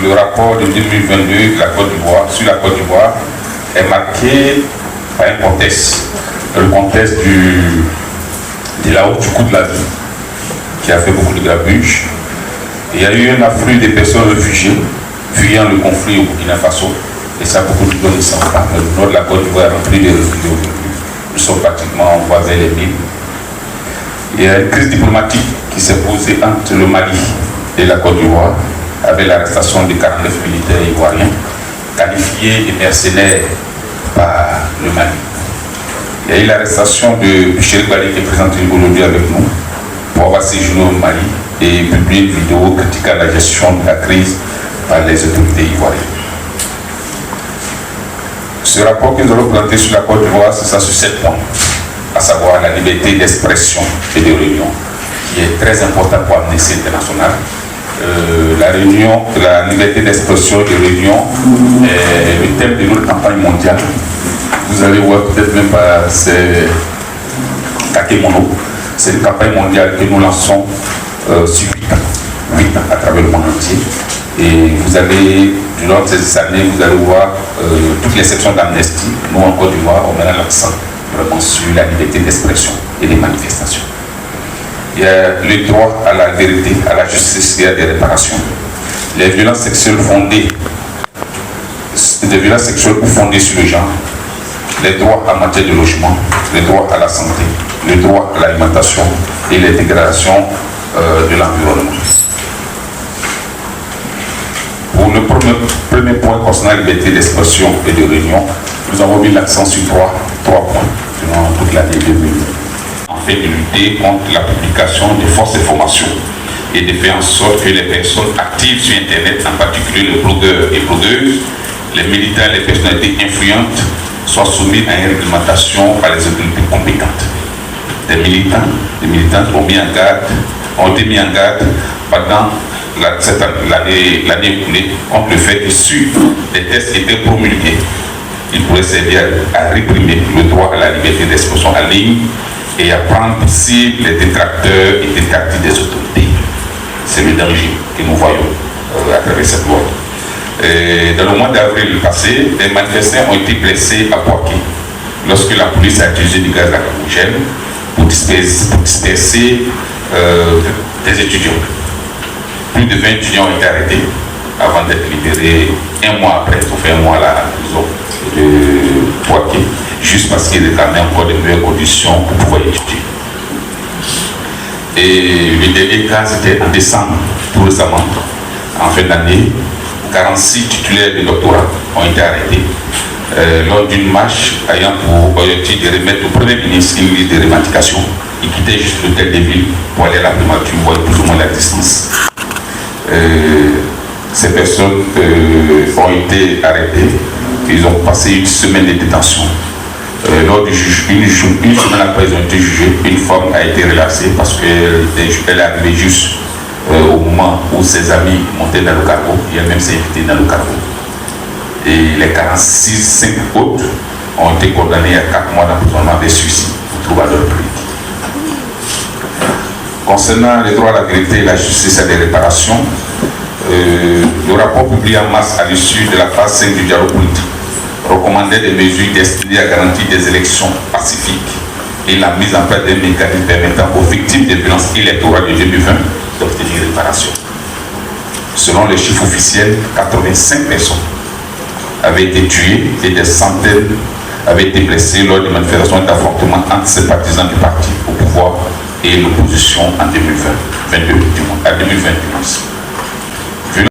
le rapport de 2022 de la Côte d'Ivoire, sur la Côte d'Ivoire est marqué par un contexte, le contexte de la hausse du coût de la vie, qui a fait beaucoup de grabuge. Il y a eu un afflux des personnes réfugiées, fuyant le conflit au Burkina Faso, et ça, beaucoup de gens ne savent pas. Le nord de la Côte d'Ivoire est rempli de réfugiés aujourd'hui. Nous sommes pratiquement voisins les mines. Il y a une crise diplomatique qui s'est posée entre le Mali et la Côte d'Ivoire, avec l'arrestation de 49 militaires ivoiriens, qualifiés de mercenaires par le Mali. Il y a eu l'arrestation de Michel Bali, qui est présenté aujourd'hui avec nous, pour avoir séjourné au Mali et publié une vidéo critiquant la gestion de la crise par les autorités ivoiriennes. Ce rapport que nous allons présenter sur la Côte d'Ivoire, c'est ça sur 7 points, à savoir la liberté d'expression et de réunion, qui est très important pour Amnesty International. La liberté d'expression et de réunion est le thème de notre campagne mondiale. Vous allez voir peut-être même par ces Kakemono. C'est une campagne mondiale que nous lançons sur 8 ans à travers le monde entier. Et vous allez, durant ces années, vous allez voir toutes les sections d'Amnesty. Nous, en Côte d'Ivoire, on met l'accent vraiment sur la liberté d'expression et des manifestations. Il y a le droit à la vérité, à la justice et à des réparations. Les violences sexuelles fondées, des violences sexuelles ou fondées sur le genre, les droits en matière de logement, les droits à la santé, le droit à l'alimentation et l'intégration de l'environnement. Pour le premier point concernant la liberté d'expression et de réunion, nous avons mis l'accent sur trois points durant toute l'année 2020. En fait, de lutter contre la publication de fausses informations et de faire en sorte que les personnes actives sur Internet, en particulier les blogueurs et blogueuses, les militants et les personnalités influentes, soient soumis à une réglementation par les autorités compétentes. Des militants ont été mis en garde pendant l'année écoulée contre le fait que sur des tests étaient promulgués, ils pourraient servir à réprimer le droit à la liberté d'expression en ligne et à prendre possible les détracteurs et détracteurs des autorités. C'est le danger que nous voyons à travers cette loi. Dans le mois d'avril passé, des manifestants ont été blessés à Boaké lorsque la police a utilisé du gaz lacrymogène pour disperser des étudiants. Plus de 20 étudiants ont été arrêtés avant d'être libérés un mois après. Ils ont fait un mois à la prison de Boaké, juste parce qu'ils réclamaient encore de meilleures conditions pour pouvoir étudier. Et le dernier cas, c'était en décembre, tout récemment, en fin d'année. 46 titulaires de doctorat ont été arrêtés lors d'une marche ayant pour objectif de remettre au Premier ministre une liste de revendications. Ils quittaient juste l'hôtel de ville pour aller à la primature, voir plus ou moins la distance. Ces personnes ont été arrêtées. Ils ont passé une semaine de détention. Lors du une semaine après, ils ont été jugés. Une femme a été relâchée parce qu'elle est arrivée juste au moment où ses amis montaient dans le cargo, et elle-même s'est invitée dans le cargo. Et les 5 autres ont été condamnés à 4 mois d'emprisonnement des suicides pour trouble public. Concernant les droits à la vérité, la justice et les réparations, le rapport publié en mars à l'issue de la phase 5 du dialogue politique recommandait des mesures destinées à garantir des élections pacifiques et la mise en place d'un mécanisme permettant aux victimes des violences électorales de 2020 d'obtenir réparation. Selon les chiffres officiels, 85 personnes avaient été tuées et des centaines avaient été blessées lors des manifestations d'affrontement entre sympathisants du parti au pouvoir et l'opposition en 2020.